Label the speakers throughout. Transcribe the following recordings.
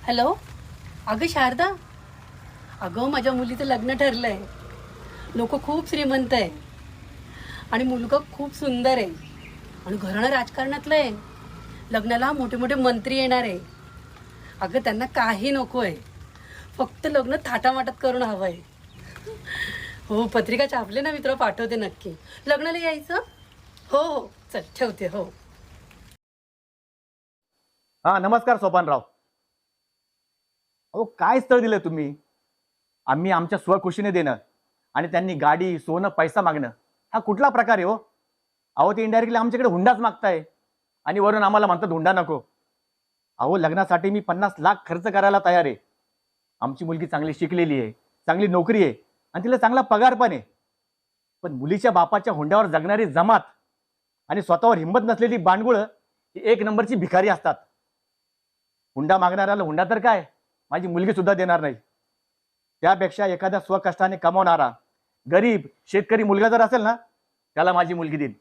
Speaker 1: Hello. अगं शारदा, अगं माझ्या मुलीचं लग्न ठरलंय. लोक खूप श्रीमंत आहे आणि मुलगा खूप सुंदर आहे आणि घराणं राजकारणातलं आहे. लग्नाला मोठे मोठे मंत्री येणार आहे. अगं त्यांना काही नको आहे, फक्त लग्न थाटामाटात करून हवं आहे. हो, पत्रिका छापले ना, मी तुला पाठवते नक्की. लग्नाला यायचं. हो हो, चल ठेवते. हो.
Speaker 2: हा, नमस्कार सोपानराव. अहो, काय स्थळ दिलं तुम्ही? आम्ही आमच्या स्वखुशीने देणं आणि त्यांनी गाडी सोनं पैसा मागणं, हा कुठला प्रकार आहे हो? अहो, ते इनडायरेक्टली आमच्याकडे हुंडाच मागताय आणि वरून आम्हाला म्हणतात हुंडा नको. अहो, लग्नासाठी मी 50 लाख खर्च करायला तयार आहे. आमची मुलगी चांगली शिकलेली आहे, चांगली नोकरी आहे आणि तिला चांगला पगार पण आहे. पण मुलीच्या बापाच्या हुंड्यावर जगणारी जमात आणि स्वतःवर हिंमत नसलेली बांडगुळं ही एक नंबरची भिकारी असतात. हुंडा मागणाऱ्याला हुंडा तर काय, माझी मुलगी सुद्धा देणार नाही. त्यापेक्षा एखाद्या स्वकष्टाने कमावणारा गरीब शेतकरी मुलगा जर असेल ना, त्याला माझी मुलगी देईन.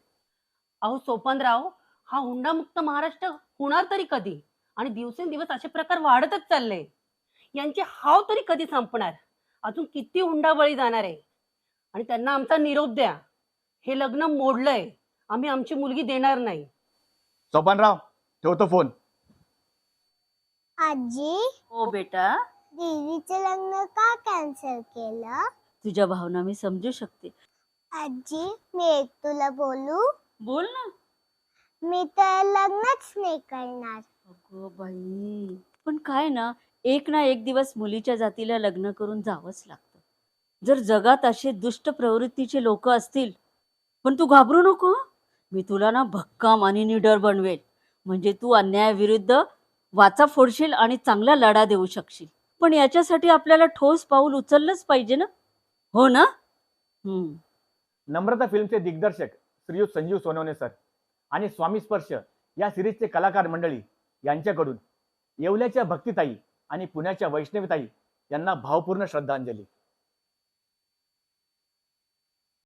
Speaker 1: अहो सोपानराव, हा हुंडामुक्त महाराष्ट्र होणार तरी कधी? आणि दिवसेंदिवस असे प्रकार वाढतच चालले. यांचे हाव तरी कधी संपणार? अजून किती हुंडाबळी जाणार आहे? आणि त्यांना आमचा निरोप द्या. हे लग्न मोडलंय, आम्ही आमची मुलगी देणार नाही.
Speaker 2: सोपानराव, ठेवतो फोन.
Speaker 3: आजी,
Speaker 4: हो बेटा,
Speaker 3: दीदीचं लग्न का कॅन्सल केलं?
Speaker 4: तुझ्या भावना मी समजू शकते.
Speaker 3: आजी, मी एक तुला बोलू?
Speaker 4: बोल ना.
Speaker 3: मी तर लग्नच नाही करणार.
Speaker 4: अगं बाई, पण काय ना, एक ना एक दिवस मुलीच्या जातीला लग्न करून जावंच लागतं. जर जगात असे दुष्ट प्रवृत्तीचे लोक असतील, पण तू घाबरू नको हं. मी तुला ना भक्कम आणि निडर बनवेल. म्हणजे तू अन्यायाविरुद्ध वाचा फोडशील आणि चांगला लढा देऊ शकशील. पण याच्यासाठी आपल्याला ठोस पाऊल उचललंच पाहिजे ना, हो ना?
Speaker 2: नम्रता फिल्मचे दिग्दर्शक श्रीयुत संजीव सोनवणे सर आणि स्वामी स्पर्श या सिरीजचे कलाकार मंडळी यांच्याकडून येवल्याच्या भक्तिताई आणि पुण्याच्या वैष्णवीताई यांना भावपूर्ण श्रद्धांजली.